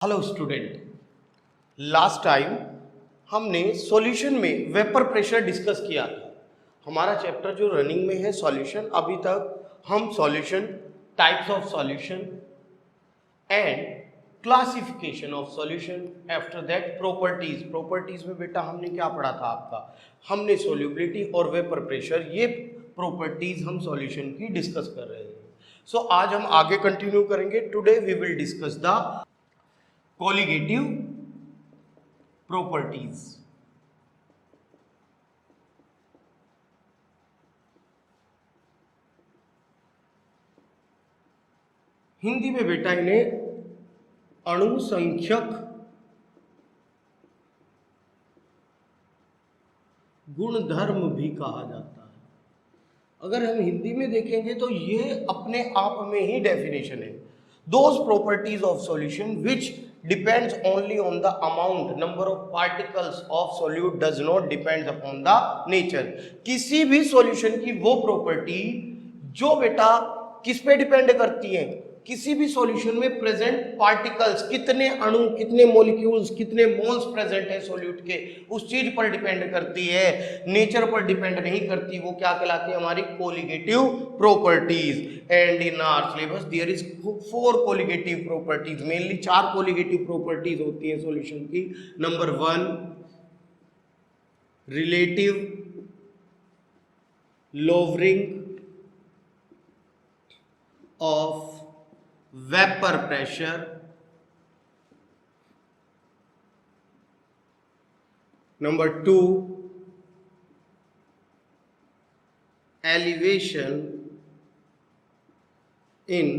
Hello student, last time हमने solution में vapour pressure discuss किया था। हमारा चैप्टर जो रनिंग में है सॉल्यूशन, अभी तक हम solution, types of solution and classification of solution, after that properties में बेटा हमने क्या पढ़ा था आपका, हमने सोल्यूबिलिटी और वेपर प्रेशर, ये प्रॉपर्टीज हम सॉल्यूशन की डिस्कस कर रहे हैं। सो आज हम आगे कंटिन्यू करेंगे। Today we will discuss the colligative properties. Hindi में बेटा इन्हें अणुसंख्यक गुणधर्म भी कहा जाता है। अगर हम हिंदी में देखेंगे तो ये अपने आप में ही डेफिनेशन है। Those properties of solution which depends only on the amount, number of particles of solute does not depends upon the nature। किसी भी सॉल्यूशन की वो प्रॉपर्टी जो बेटा किस पे डिपेंड करती है, किसी भी सॉल्यूशन में प्रेजेंट पार्टिकल्स, कितने अणु, कितने मॉलिक्यूल्स, कितने मोल्स प्रेजेंट है सॉल्यूट के, उस चीज पर डिपेंड करती है, नेचर पर डिपेंड नहीं करती। वो क्या कहलाती है, हमारी colligative properties. And in our syllabus there is 4 colligative properties, mainly 4 colligative properties होती है सॉल्यूशन की। Number 1, relative lowering of vapor pressure, number 2, elevation in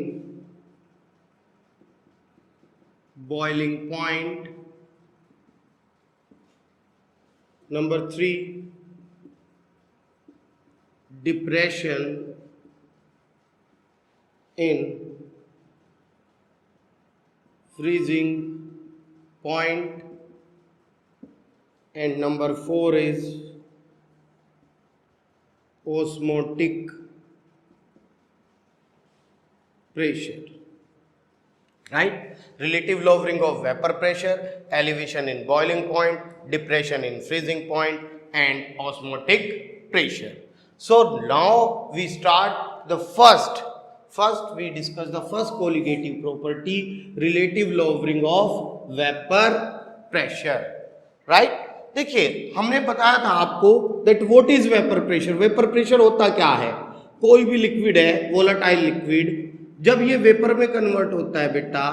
boiling point, number 3, depression in freezing point, and number 4 is osmotic pressure, right? Relative lowering of vapor pressure, elevation in boiling point, depression in freezing point, and osmotic pressure. So now we start the first we discuss the first colligative property, relative lowering of vapor pressure, right? देखिए, हमने बताया था आपको that what is vapor pressure। Vapour pressure होता क्या है, कोई भी लिक्विड है, वोलेटाइल लिक्विड, जब ये वेपर में कन्वर्ट होता है बेटा,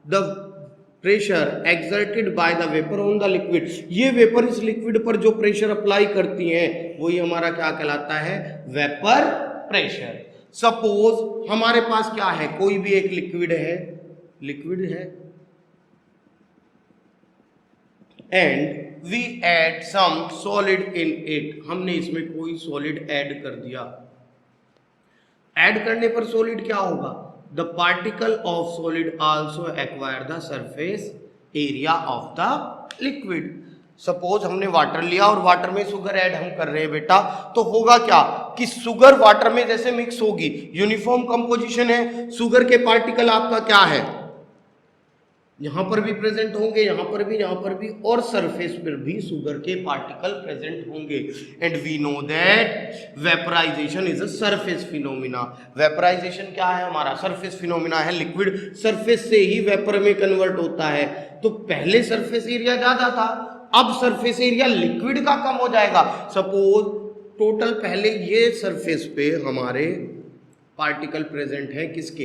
the pressure exerted by the vapour on the liquid, ये वेपर इस लिक्विड पर जो प्रेशर अप्लाई करती है वही हमारा क्या कहलाता है, वेपर प्रेशर। सपोज हमारे पास क्या है, कोई भी एक लिक्विड है and we add some solid in it, हमने इसमें कोई सॉलिड ऐड कर दिया। ऐड करने पर सॉलिड क्या होगा, the particle of solid also acquire the surface area of the liquid. Suppose हमने वाटर लिया और वाटर में शुगर ऐड हम कर रहे हैं बेटा, तो होगा क्या कि शुगर वाटर में जैसे मिक्स होगी, यूनिफॉर्म कंपोजिशन है, शुगर के पार्टिकल आपका क्या है, यहां पर भी प्रेजेंट होंगे, यहां पर भी और सरफेस पर भी शुगर के पार्टिकल प्रेजेंट होंगे। And we know that vaporisation is a surface phenomena. Vaporisation क्या है, हमारा सरफेस फिनोमिना है, लिक्विड सरफेस से ही वेपर में कन्वर्ट होता है। तो पहले सरफेस एरिया ज्यादा था, अब सरफेस एरिया लिक्विड का कम हो जाएगा। सपोज टोटल पहले ये सरफेस पे हमारे पार्टिकल प्रेजेंट है किसके,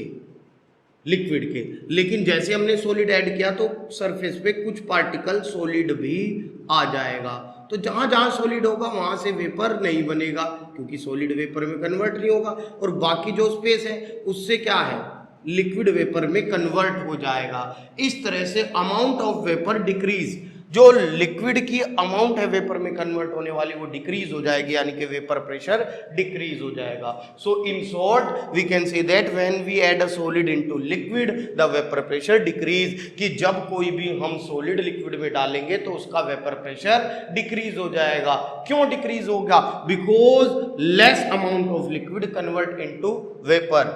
लिक्विड के, लेकिन जैसे हमने सॉलिड ऐड किया तो सरफेस पे कुछ पार्टिकल सॉलिड भी आ जाएगा। तो जहां जहां सॉलिड होगा वहां से वेपर नहीं बनेगा, क्योंकि सॉलिड वेपर में कन्वर्ट नहीं होगा, और बाकी जो स्पेस है उससे क्या है, लिक्विड वेपर में कन्वर्ट हो जाएगा। इस तरह से अमाउंट ऑफ वेपर डिक्रीज, जो लिक्विड की अमाउंट है वेपर में कन्वर्ट होने वाली वो डिक्रीज हो जाएगी, यानी कि वेपर प्रेशर डिक्रीज हो जाएगा। So in short we can say that when we add a solid into liquid the vapour pressure decrease, कि जब कोई भी हम सॉलिड लिक्विड में डालेंगे तो उसका वेपर प्रेशर डिक्रीज हो जाएगा। क्यों डिक्रीज होगा, because less amount of liquid convert into vapour,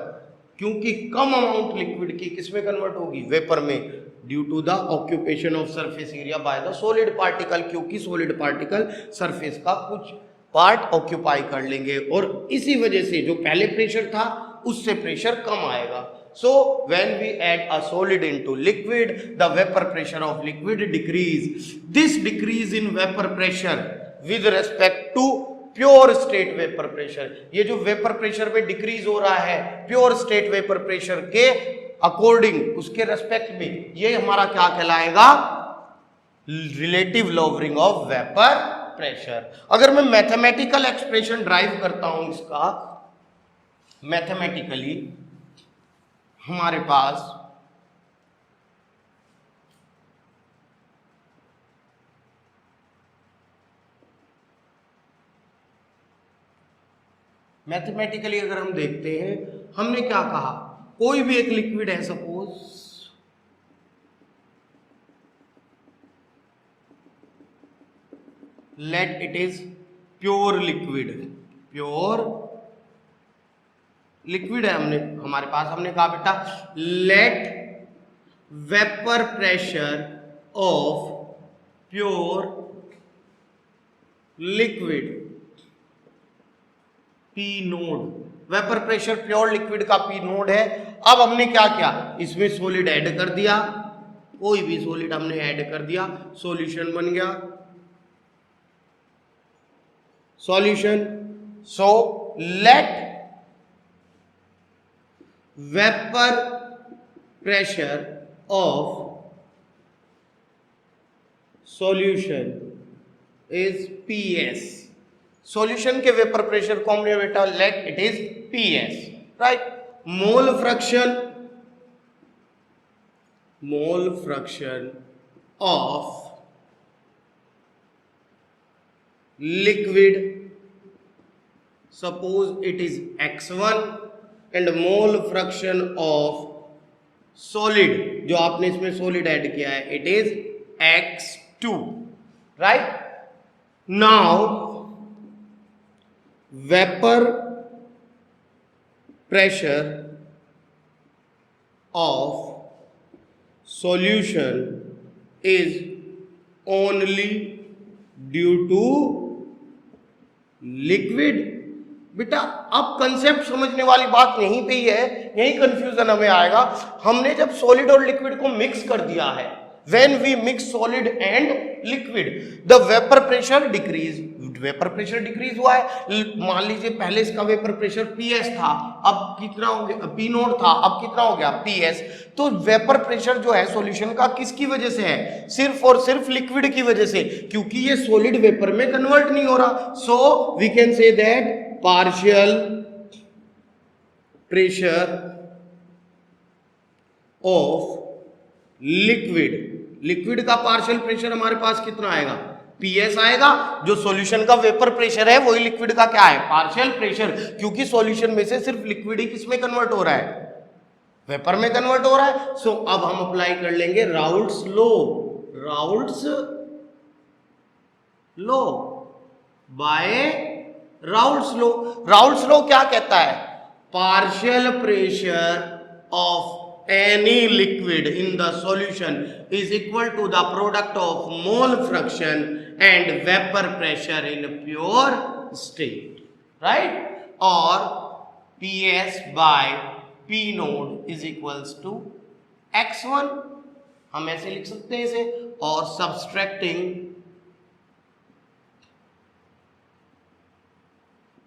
क्योंकि कम अमाउंट लिक्विड की किसमें कन्वर्ट होगी, वेपर में, due to the occupation of surface area by the solid particle, क्योंकि सॉलिड पार्टिकल सरफेस का कुछ पार्ट ऑक्यूपाई कर लेंगे और इसी वजह से जो पहले प्रेशर था उससे प्रेशर कम आएगा. So when we add a solid into liquid, the vapor pressure of liquid decrease. This decrease in vapor pressure with respect to pure state vapor pressure, ये जो vapor pressure में decrease हो रहा है pure state vapor pressure के according, उसके respect में, ये हमारा क्या कहलाएगा, relative lowering of vapor pressure. अगर मैं mathematical expression drive करता हूं इसका, mathematically हमारे पास मैथमेटिकली अगर हम देखते हैं, हमने क्या कहा, कोई भी एक लिक्विड है, suppose let it is pure liquid, pure liquid है हमारे पास, हमने कहा बेटा let vapour pressure of pure liquid P naught, vapour pressure pure liquid का पी नोड है. अब हमने क्या किया, इसमें सॉलिड ऐड कर दिया, कोई भी सॉलिड हमने ऐड कर दिया, सॉल्यूशन बन गया, solution. So let vapor pressure of solution is PS. Solution के वेपर प्रेशर को हमने बेटा let it is PS, right. Mole fraction of liquid, suppose it is x1 and mole fraction of solid, जो आपने इसमें solid add किया है, it is x2, right. Now vapour pressure of solution is only due to liquid. बेटा अब concept समझने वाली बात यहीं पे ही है, यही कंफ्यूजन हमें आएगा. हमने जब सॉलिड और लिक्विड को मिक्स कर दिया है, when we mix solid and liquid, the vapour pressure decrease, vapour pressure decrease हुआ है. मान लीजिए पहले इसका वेपर प्रेशर PS था, अब कितना हो गया, P नोट था, अब कितना हो गया, PS. तो वेपर प्रेशर जो है सॉल्यूशन का किसकी वजह से है, सिर्फ और सिर्फ लिक्विड की वजह से, क्योंकि ये सॉलिड वेपर में कन्वर्ट नहीं हो रहा. So we can say that partial pressure of liquid का पार्शियल प्रेशर हमारे पास कितना आएगा, PS आएगा. जो सॉल्यूशन का वेपर प्रेशर है वही लिक्विड का क्या है, पार्शियल प्रेशर, क्योंकि सॉल्यूशन में से सिर्फ लिक्विड ही किसमें कन्वर्ट हो रहा है, वेपर में कन्वर्ट हो रहा है. सो अब हम अप्लाई कर लेंगे Raoult's law by Raoult's law क्या कहता है, partial pressure of any liquid in the solution is equal to the product of mole fraction and vapour pressure in pure state, right. और PS by P naught is equals to x1, हम ऐसे लिख सकते हैं इसे, और subtracting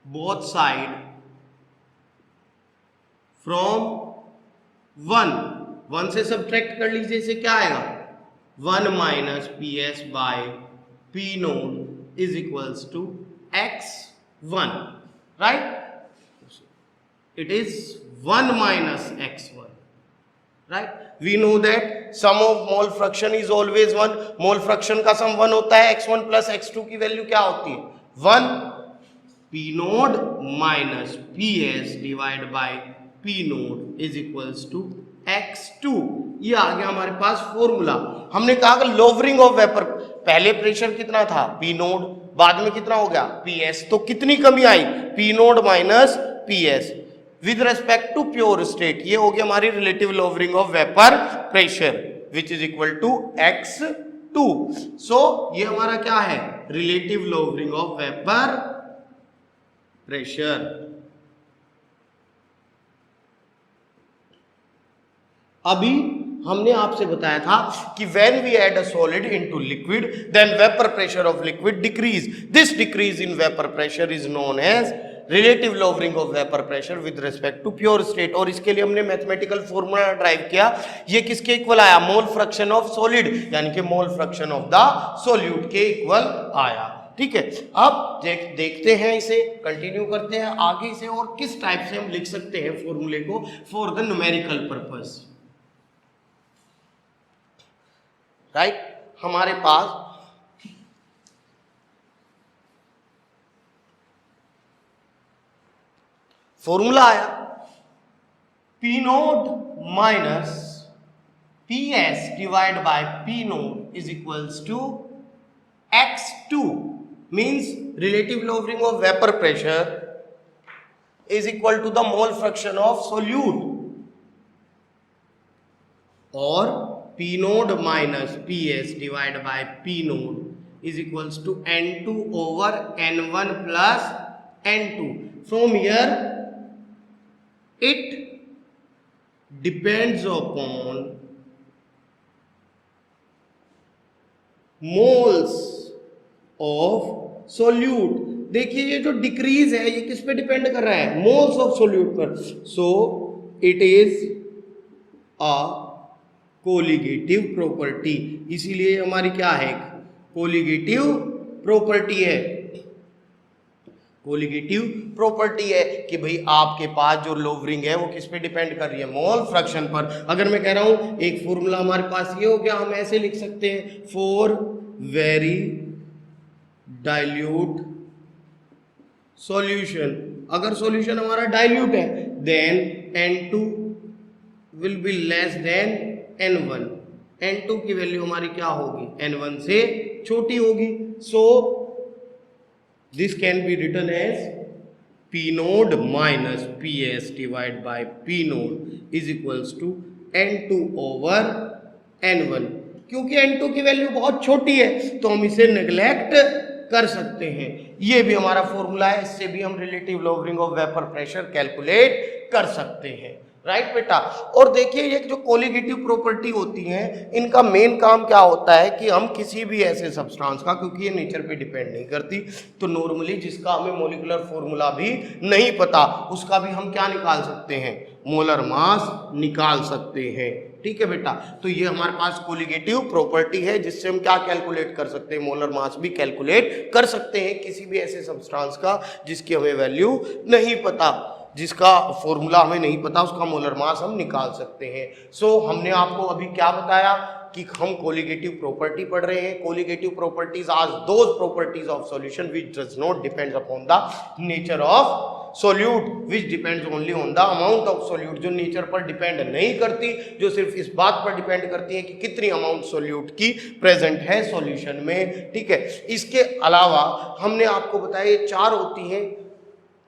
both side from 1 से subtract कर लीजिए, इसे क्या आएगा, 1 minus PS by P naught is equals to x1, right. It is 1 minus x1, right. We know that sum of mole fraction is always 1. Mole fraction का sum 1 होता है, x1 plus x2 की value क्या होती है, 1. P naught minus PS divide by P naught is equals to x2. ये आ गया हमारे पास फॉर्मूला. हमने कहा कि लोवरिंग ऑफ वेपर, पहले प्रेशर कितना था P नोड, बाद में कितना हो गया PS, तो कितनी कमी आई, P naught minus PS. With respect to pure state, ये हो गया हमारी relative lowering of vapour pressure which is equal to x2। So ये हमारा क्या है, relative lowering of vapour pressure. अभी हमने आपसे बताया था कि when we add a solid into liquid then vapor pressure of liquid decrease. This decrease in vapor pressure is known as relative lowering of vapor pressure with respect to pure state। और इसके लिए हमने mathematical formula drive किया, ये किसके equal आया, मोल fraction of solid यानी कि मोल फ्रैक्शन ऑफ द सॉल्यूट के इक्वल आया। ठीक है, अब देखते हैं, इसे कंटिन्यू करते हैं आगे से और किस टाइप से हम लिख सकते हैं फॉर्मूले को for the numerical purpose. Right, हमारे पास फॉर्मूला आया P naught minus PS divide by P naught is equals to X2 means relative lowering of vapour pressure is equal to the mole fraction of solute, और P naught minus PS divide by P naught is equals to N2 over N1 plus N2। From here it depends upon moles of solute. देखिए ये जो decrease है ये किस पे depend कर रहा है, मोल्स ऑफ सोल्यूट पर। So it is a colligative property, इसीलिए हमारी क्या है, कोलिगेटिव प्रॉपर्टी है। कोलिगेटिव प्रॉपर्टी है कि भाई आपके पास जो लोअरिंग है वो किस पे डिपेंड कर रही है, मोल फ्रैक्शन पर। अगर मैं कह रहा हूं एक फॉर्मूला हमारे पास ये हो गया, हम ऐसे लिख सकते हैं फॉर वेरी डाइल्यूट सॉल्यूशन, अगर सॉल्यूशन हमारा डाइल्यूट है then N2 will be less than N1, N2 की वैल्यू हमारी क्या होगी, N1 से छोटी होगी। So this can be written as P naught minus PS divide by P naught is equals to N2 over N1। क्योंकि N2 की value बहुत छोटी है तो हम इसे नेग्लेक्ट कर सकते हैं। ये भी हमारा फॉर्मूला है, इससे भी हम relative lowering of vapour pressure calculate कर सकते हैं। राइट बेटा, और देखिए ये जो कोलिगेटिव प्रॉपर्टी होती हैं इनका मेन काम क्या होता है कि हम किसी भी ऐसे सब्सटेंस का, क्योंकि ये नेचर पे डिपेंड नहीं करती, तो नॉर्मली जिसका हमें मॉलिक्यूलर फॉर्मूला भी नहीं पता उसका भी हम क्या निकाल सकते हैं, मोलर मास निकाल सकते हैं। ठीक है बेटा, तो ये हमारे पास कोलिगेटिव प्रॉपर्टी है जिससे हम क्या कैलकुलेट कर सकते हैं, मोलर मास भी कैलकुलेट कर सकते हैं किसी भी ऐसे सब्सटेंस का जिसकी हमें वैल्यू नहीं पता, जिसका फॉर्मूला हमें नहीं पता, उसका मोलर मास हम निकाल सकते हैं। सो हमने आपको अभी क्या बताया कि हम कोलिगेटिव प्रॉपर्टी पढ़ रहे हैं। Colligative properties are those properties of solution which does not depends upon the nature of solute, which depends only on the amount of solute, जो नेचर पर डिपेंड नहीं करती, जो सिर्फ इस बात पर डिपेंड करती है कि कितनी अमाउंट सोल्यूट की प्रेजेंट है सॉल्यूशन में। ठीक है, इसके अलावा हमने आपको बताया ये चार होती हैं।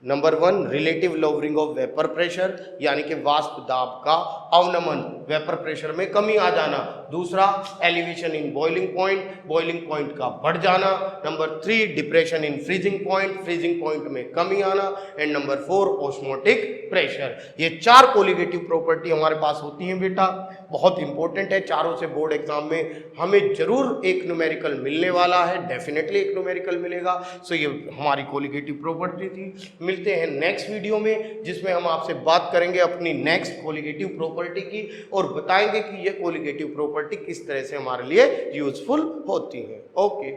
Number 1 relative lowering of vapour pressure यानी कि वाष्प दाब का अवनमन, वेपर प्रेशर में कमी आ जाना। दूसरा एलिवेशन इन बॉइलिंग पॉइंट का बढ़ जाना। Number 3 depression in freezing point में कमी आना। And number 4 osmotic pressure. ये चार कोलिगेटिव प्रॉपर्टी हमारे पास होती हैं बेटा, बहुत इंपॉर्टेंट है। चारों से बोर्ड एग्जाम में हमें जरूर एक न्यूमेरिकल मिलने वाला है, डेफिनेटली एक न्यूमेरिकल मिलेगा। सो ये हमारी कोलिगेटिव प्रॉपर्टी थी। मिलते हैं नेक्स्ट वीडियो में जिसमें हम आपसे बात करेंगे अपनी नेक्स्ट कोलिगेटिव प्रॉपर्टी की और बताएंगे कि ये कोलिगेटिव प्रॉपर्टी किस तरह से हमारे लिए यूजफुल होती है। ओके।